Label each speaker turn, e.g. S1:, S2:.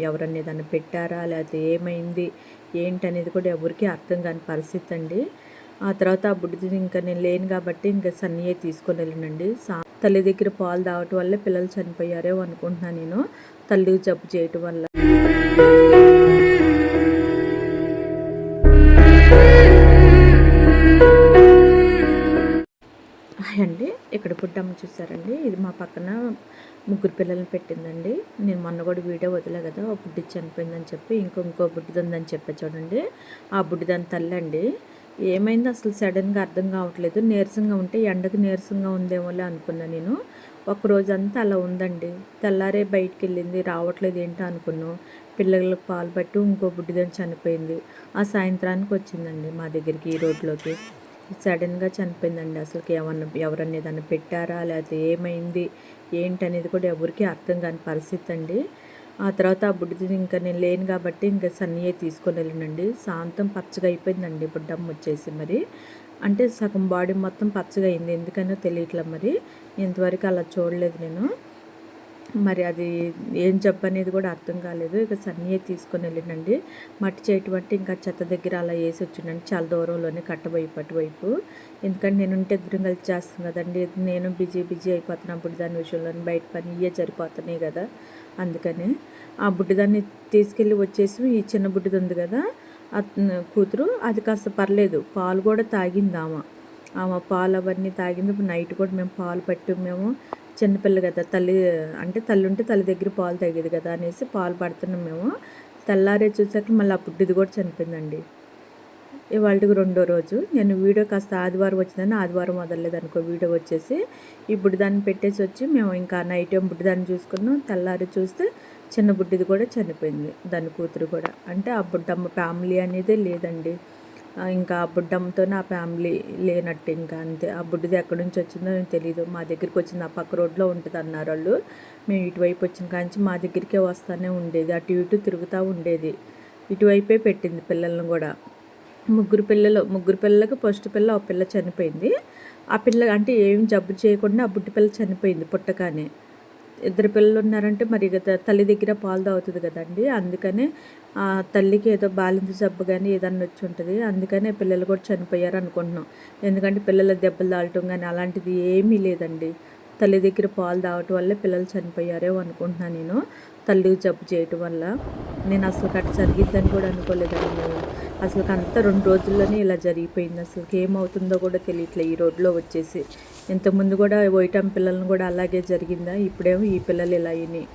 S1: ఎవరన్నా ఏదన్నా పెట్టారా, లేకపోతే ఏమైంది ఏంటనేది కూడా ఎవరికీ అర్థం కాని పరిస్థితి అండి. ఆ తర్వాత ఆ బుడ్డిది ఇంకా నేను లేను కాబట్టి ఇంకా సన్నీయే తీసుకొని వెళ్ళినండి. తల్లి దగ్గర పాలు తాగటం వల్ల పిల్లలు చనిపోయారేమో అనుకుంటున్నాను నేను, తల్లికి జబ్బు చేయటం వల్ల. అండి ఇక్కడ బుడ్డమ్మ చూసారండి, ఇది మా పక్కన 3 పిల్లల్ని పెట్టిందండి. నేను మొన్న కూడా వీడియో వదిలే కదా, ఒక బుడ్డి చనిపోయిందని చెప్పి ఇంకో బుడ్డిది ఉందని చెప్పే చూడండి. ఆ బుడ్డిదాని తల్లి అండి. ఏమైంది అసలు సడన్గా అర్థం కావట్లేదు. నీరసంగా ఉంటే ఎండకు నీరసంగా ఉందేమోలే అనుకున్నా నేను. ఒకరోజంతా అలా ఉందండి. తెల్లారే బయటికి వెళ్ళింది, రావట్లేదు ఏంటో అనుకున్నాం. పిల్లలకు పాలు పట్టి ఇంకో బుడ్డిదని చనిపోయింది. ఆ సాయంత్రానికి వచ్చిందండి మా దగ్గరికి ఈ రోడ్లోకి. సడన్గా చనిపోయిందండి. అసలుకి ఎవరన్నా ఏదన్నా పెట్టారా, లేకపోతే ఏమైంది ఏంటనేది కూడా ఎవరికీ అర్థం కాని పరిస్థితి అండి. ఆ తర్వాత ఆ బుడ్డిది ఇంకా నేను లేను కాబట్టి ఇంకా సన్నీయే తీసుకొని వెళ్ళినండి. సాంతం పచ్చగా అయిపోయిందండి బుడ్డమ్మ వచ్చేసి. మరి అంటే సగం బాడీ మొత్తం పచ్చగా అయింది, ఎందుకనో తెలియట్లేదు. మరి ఇంతవరకు అలా చూడలేదు నేను. మరి అది ఏం జబ్బు అనేది కూడా అర్థం కాలేదు. ఇక సన్నీయే తీసుకొని వెళ్ళినండి. మట్టి చేయటం అంటే ఇంకా చెత్త దగ్గర అలా వేసి వచ్చిందండి, చాలా దూరంలోనే కట్టవైపు అటువైపు. ఎందుకంటే నేను ఉంటే ఇద్దరం కలిసి చేస్తాను కదండి. నేను బిజీ అయిపోతున్నప్పుడు దాని విషయంలో బయట పని ఇవే సరిపోతున్నాయి కదా. అందుకని ఆ బుడ్డిదాన్ని తీసుకెళ్ళి వచ్చేసి ఈ చిన్న బుడ్డిది ఉంది కదా కూతురు, అది కాస్త పర్లేదు, పాలు కూడా తాగింది ఆమె పాలు అవన్నీ తాగింది. ఇప్పుడు నైట్ కూడా మేము పాలు పట్టి మేము చిన్నపిల్ల కదా, తల్లి ఉంటే తల్లి దగ్గర పాలు తాగేది కదా అనేసి పాలు పడుతున్నాం మేము. తెల్లారే చూసాక మళ్ళీ ఆ బుడ్డిది కూడా చనిపోయిందండి. ఇవాళకి 2వ రోజు. నేను వీడియో కాస్త ఆదివారం వచ్చిందని ఆదివారం వదలలేదు అనుకో వీడియో వచ్చేసి. ఈ బుడ్డిదాన్ని పెట్టేసి వచ్చి మేము ఇంకా నైట్ ఏం బుడ్డిదాన్ని చూసుకున్నాం. తెల్లారి చూస్తే చిన్న బుడ్డిది కూడా చనిపోయింది, దాని కూతురు కూడా. అంటే ఆ బుడ్డమ్మ ఫ్యామిలీ అనేదే లేదండి. ఇంకా ఆ బుడ్డమ్మతోనే ఆ ఫ్యామిలీ లేనట్టు, ఇంకా అంతే. ఆ బుడ్డిది ఎక్కడి నుంచి వచ్చిందో నేను తెలియదు. మా దగ్గరికి వచ్చింది, ఆ పక్క రోడ్లో ఉంటుంది అన్నారు వాళ్ళు. మేము ఇటువైపు వచ్చిన కాంచి మా దగ్గరికే వస్తూనే ఉండేది, అటు ఇటు తిరుగుతూ ఉండేది. ఇటువైపే పెట్టింది పిల్లలను కూడా. 3 పిల్లలకు ఫస్ట్ పిల్ల ఒక పిల్ల చనిపోయింది. ఆ పిల్ల అంటే ఏం జబ్బు చేయకుండా ఆ బుడ్డి పిల్ల చనిపోయింది పుట్టగానే. 2 పిల్లలు ఉన్నారంటే మరి తల్లి దగ్గర పాలు తాగుతుంది కదండి. అందుకనే ఆ తల్లికి ఏదో బాలింత జబ్బు కానీ ఏదన్నా వచ్చి ఉంటుంది, అందుకనే పిల్లలు కూడా చనిపోయారు అనుకుంటున్నాం. ఎందుకంటే పిల్లల దెబ్బలు తాగటం కానీ అలాంటిది ఏమీ లేదండి. తల్లి దగ్గర పాలు తాగటం వల్ల పిల్లలు చనిపోయారేమో అనుకుంటున్నాను నేను, తల్లికి జబ్బు చేయటం వల్ల. నేను అసలు అట్లా జరిగిద్దని కూడా అనుకోలేదండి మేము. అసలు అంతా 2 రోజుల్లోనే ఇలా జరిగిపోయింది. అసలు ఏమవుతుందో కూడా తెలియట్లేదు ఈ రోడ్లో వచ్చేసి. ఇంతకుముందు కూడా వైటం పిల్లలను కూడా అలాగే జరిగిందా, ఇప్పుడేమో ఈ పిల్లలు ఇలా అయినాయి.